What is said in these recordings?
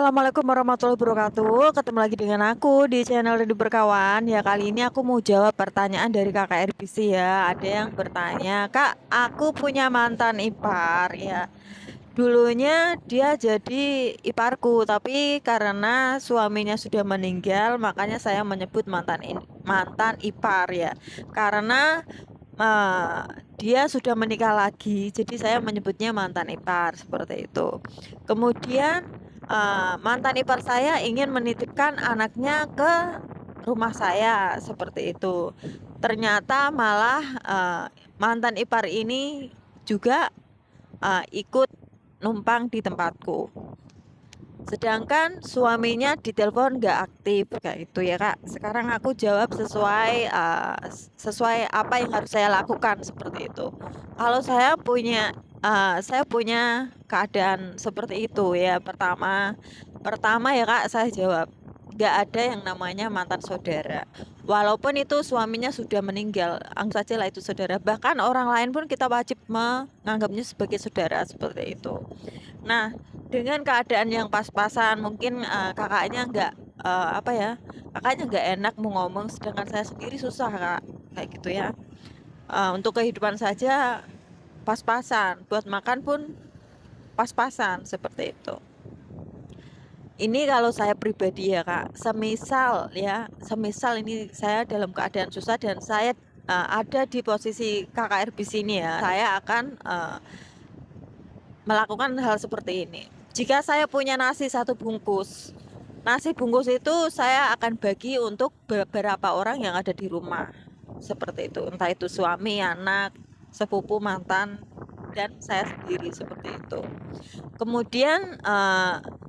Assalamualaikum warahmatullahi wabarakatuh. Ketemu lagi dengan aku di channel Rindu Berkawan. Ya, kali ini aku mau jawab pertanyaan dari kakak RBC ya. Ada yang bertanya, Kak, aku punya mantan ipar ya. Dulunya dia jadi iparku, tapi karena suaminya sudah meninggal, makanya saya menyebut mantan ipar ya. Karena eh, dia sudah menikah lagi, jadi saya menyebutnya mantan ipar seperti itu. Kemudian mantan ipar saya ingin menitipkan anaknya ke rumah saya seperti itu. Ternyata malah mantan ipar ini juga ikut numpang di tempatku. Sedangkan suaminya ditelepon nggak aktif kayak itu ya Kak. Sekarang aku jawab sesuai apa yang harus saya lakukan seperti itu. Kalau saya punya keadaan seperti itu ya. Pertama ya Kak, saya jawab nggak ada yang namanya mantan saudara. Walaupun itu suaminya sudah meninggal, anggap saja lah itu saudara. Bahkan orang lain pun kita wajib menganggapnya sebagai saudara seperti itu. Nah, dengan keadaan yang pas-pasan, mungkin kakaknya nggak apa ya, kakaknya nggak enak mau ngomong, sedangkan saya sendiri susah kak, kayak gitu ya. Untuk kehidupan saja pas-pasan, buat makan pun pas-pasan seperti itu. Ini kalau saya pribadi ya kak, semisal ini saya dalam keadaan susah dan saya ada di posisi kakak RB sini ya, saya akan melakukan hal seperti ini. Jika saya punya nasi bungkus itu saya akan bagi untuk beberapa orang yang ada di rumah. Seperti itu, entah itu suami, anak, sepupu, mantan, dan saya sendiri seperti itu. Kemudian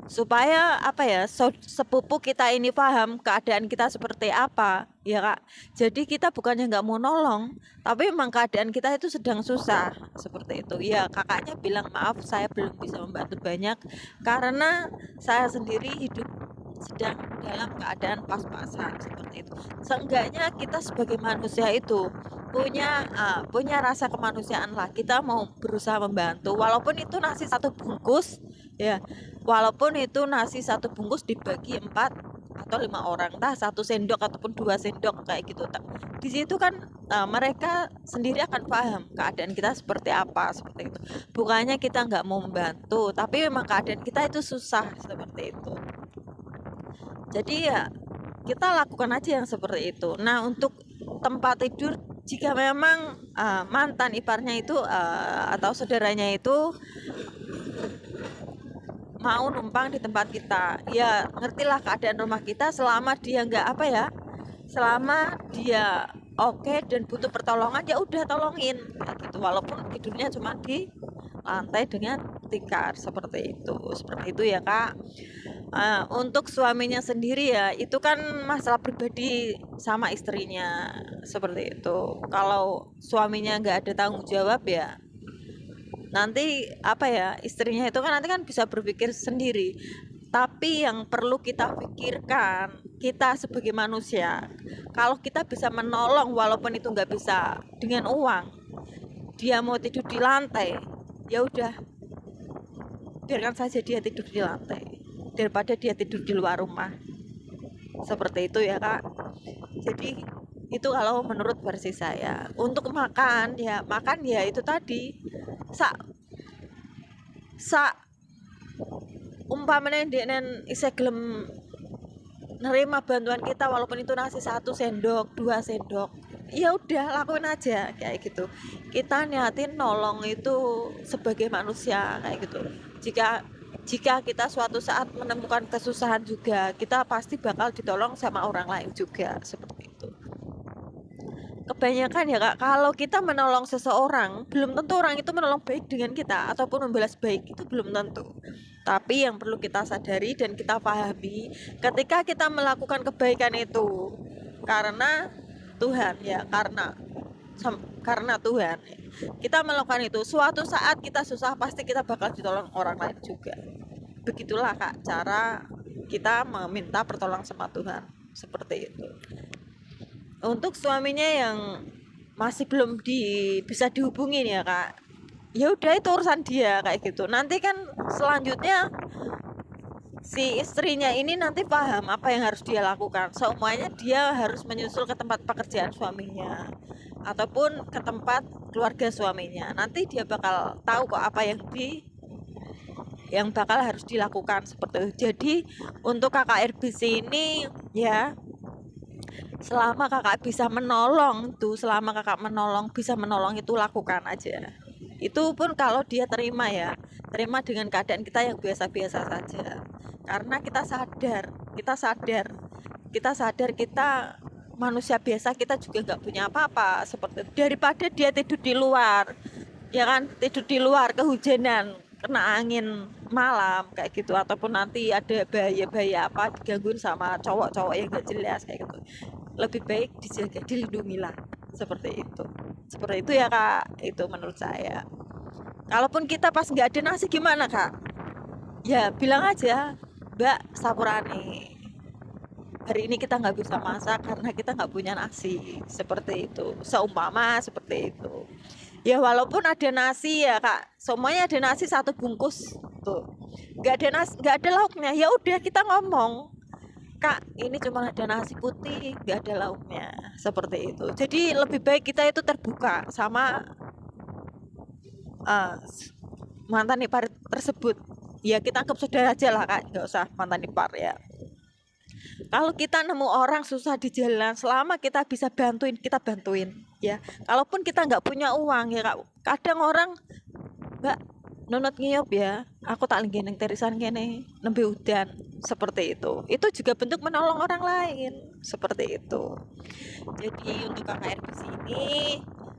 supaya apa ya, sepupu kita ini paham keadaan kita seperti apa, ya Kak. Jadi kita bukannya nggak mau nolong, tapi memang keadaan kita itu sedang susah seperti itu. Ya kakaknya bilang maaf saya belum bisa membantu banyak karena saya sendiri hidup sedang dalam keadaan pas-pasan seperti itu. Seenggaknya kita sebagai manusia itu punya rasa kemanusiaan lah. Kita mau berusaha membantu, walaupun itu nasi satu bungkus, ya, walaupun itu nasi satu bungkus dibagi 4 atau 5 orang, entah 1 sendok ataupun 2 sendok kayak gitu. Di situ kan mereka sendiri akan paham keadaan kita seperti apa seperti itu. Bukannya kita nggak mau membantu, tapi memang keadaan kita itu susah seperti itu. Jadi ya kita lakukan aja yang seperti itu. Nah, untuk tempat tidur, jika memang mantan iparnya itu atau saudaranya itu mau numpang di tempat kita, ya ngertilah keadaan rumah kita. Selama dia nggak apa ya, selama dia oke dan butuh pertolongan, ya udah tolongin kayak gitu, walaupun tidurnya cuma di lantai dengan tikar seperti itu ya kak. Untuk suaminya sendiri ya itu kan masalah pribadi sama istrinya seperti itu. Kalau suaminya nggak ada tanggung jawab ya nanti apa ya, istrinya itu kan nanti kan bisa berpikir sendiri. Tapi yang perlu kita pikirkan kita sebagai manusia, kalau kita bisa menolong walaupun itu nggak bisa dengan uang, dia mau tidur di lantai, ya udah biarkan saja dia tidur di lantai daripada dia tidur di luar rumah seperti itu ya kak. Jadi itu kalau menurut versi saya. Untuk makan ya itu tadi, sak sak umpamanya denen isih gelem nerima bantuan kita, walaupun itu nasi 1 sendok 2 sendok, ya udah lakuin aja kayak gitu. Kita niatin nolong itu sebagai manusia kayak gitu. Jika jika kita suatu saat menemukan kesusahan juga, kita pasti bakal ditolong sama orang lain juga seperti itu. Kebanyakan ya kak, kalau kita menolong seseorang belum tentu orang itu menolong baik dengan kita ataupun membalas baik, itu belum tentu. Tapi yang perlu kita sadari dan kita pahami, ketika kita melakukan kebaikan itu karena Tuhan ya, karena Tuhan kita melakukan itu, suatu saat kita susah pasti kita bakal ditolong orang lain juga. Begitulah kak cara kita meminta pertolongan sama Tuhan seperti itu. Untuk suaminya yang masih belum bisa dihubungin ya kak, ya udah itu urusan dia kayak gitu. Nanti kan selanjutnya si istrinya ini nanti paham apa yang harus dia lakukan. Semuanya dia harus menyusul ke tempat pekerjaan suaminya ataupun ke tempat keluarga suaminya. Nanti dia bakal tahu kok apa yang bakal harus dilakukan seperti itu. Jadi untuk KKRBC ini ya, selama kakak bisa menolong tuh, selama kakak bisa menolong itu lakukan aja. Itu pun kalau dia terima ya, terima dengan keadaan kita yang biasa-biasa saja. Karena kita sadar kita manusia biasa, kita juga nggak punya apa-apa seperti itu. Daripada dia tidur di luar, ya kan, tidur di luar kehujanan, kena angin malam kayak gitu, ataupun nanti ada bahaya-bahaya apa digangguin sama cowok-cowok yang gak jelas kayak gitu, lebih baik dijaga, dilindungilah seperti itu ya kak, itu menurut saya. Kalaupun kita pas nggak ada nasi gimana kak, ya bilang aja, Mbak Sapurane, hari ini kita nggak bisa masak karena kita nggak punya nasi, seperti itu, seumpama seperti itu. Ya walaupun ada nasi ya kak, semuanya ada nasi satu bungkus tuh, nggak ada lauknya, ya udah kita ngomong, kak ini cuma ada nasi putih nggak ada lauknya, seperti itu. Jadi lebih baik kita itu terbuka sama uh, mantan ipar tersebut. Ya kita anggap saudara aja lah kak, nggak usah mantan ipar ya. Kalau kita nemu orang susah di jalan, selama kita bisa bantuin, kita bantuin ya. Kalaupun kita nggak punya uang ya kak, kadang orang, mbak nunut ngiyop ya, aku tak linggeneng terisan kene nembe udan, seperti itu juga bentuk menolong orang lain, seperti itu. Jadi untuk KKR di sini,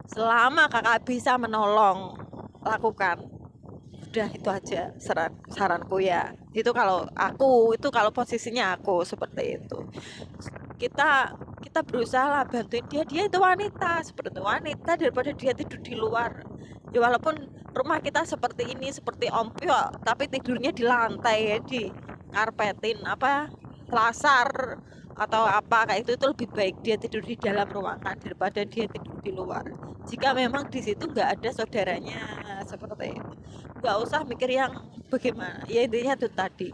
selama kakak bisa menolong, lakukan. Udah itu aja saranku ya. Itu kalau posisinya aku seperti itu. Kita berusaha lah bantuin dia itu wanita, seperti itu, wanita, daripada dia tidur di luar. Ya walaupun rumah kita seperti ini, seperti ompio, tapi tidurnya di lantai ya, di karpetin apa, lasar atau apa kayak itu lebih baik dia tidur di dalam ruangan daripada dia tidur di luar. Jika memang di situ nggak ada saudaranya, seperti itu, nggak usah mikir yang bagaimana. Ya intinya itu tadi,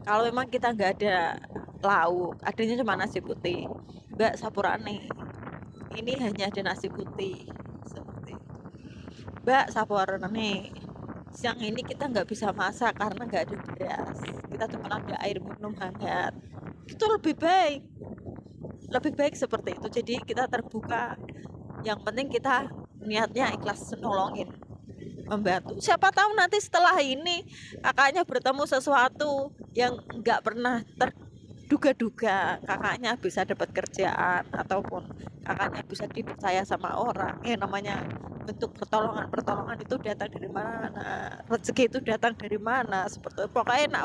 kalau memang kita nggak ada lauk, adanya cuma nasi putih, Mbak Sapurane, ini hanya ada nasi putih, seperti itu. Mbak Sapurane, siang ini kita nggak bisa masak karena nggak ada beras, kita cuma ada air minum hangat. Itu lebih baik seperti itu. Jadi kita terbuka, yang penting kita niatnya ikhlas nolongin, membantu. Siapa tahu nanti setelah ini kakaknya bertemu sesuatu yang nggak pernah terduga-duga, kakaknya bisa dapat kerjaan ataupun kakaknya bisa dipercaya sama orang. Namanya bentuk pertolongan itu datang dari mana, rezeki itu datang dari mana, seperti itu. Pokoknya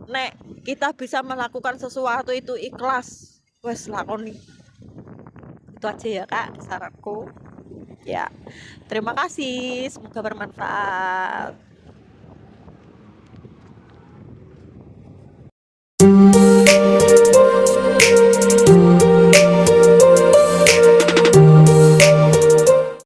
nek kita bisa melakukan sesuatu itu ikhlas, wes lakoni. Itu aja ya kak saranku ya. Terima kasih, semoga bermanfaat.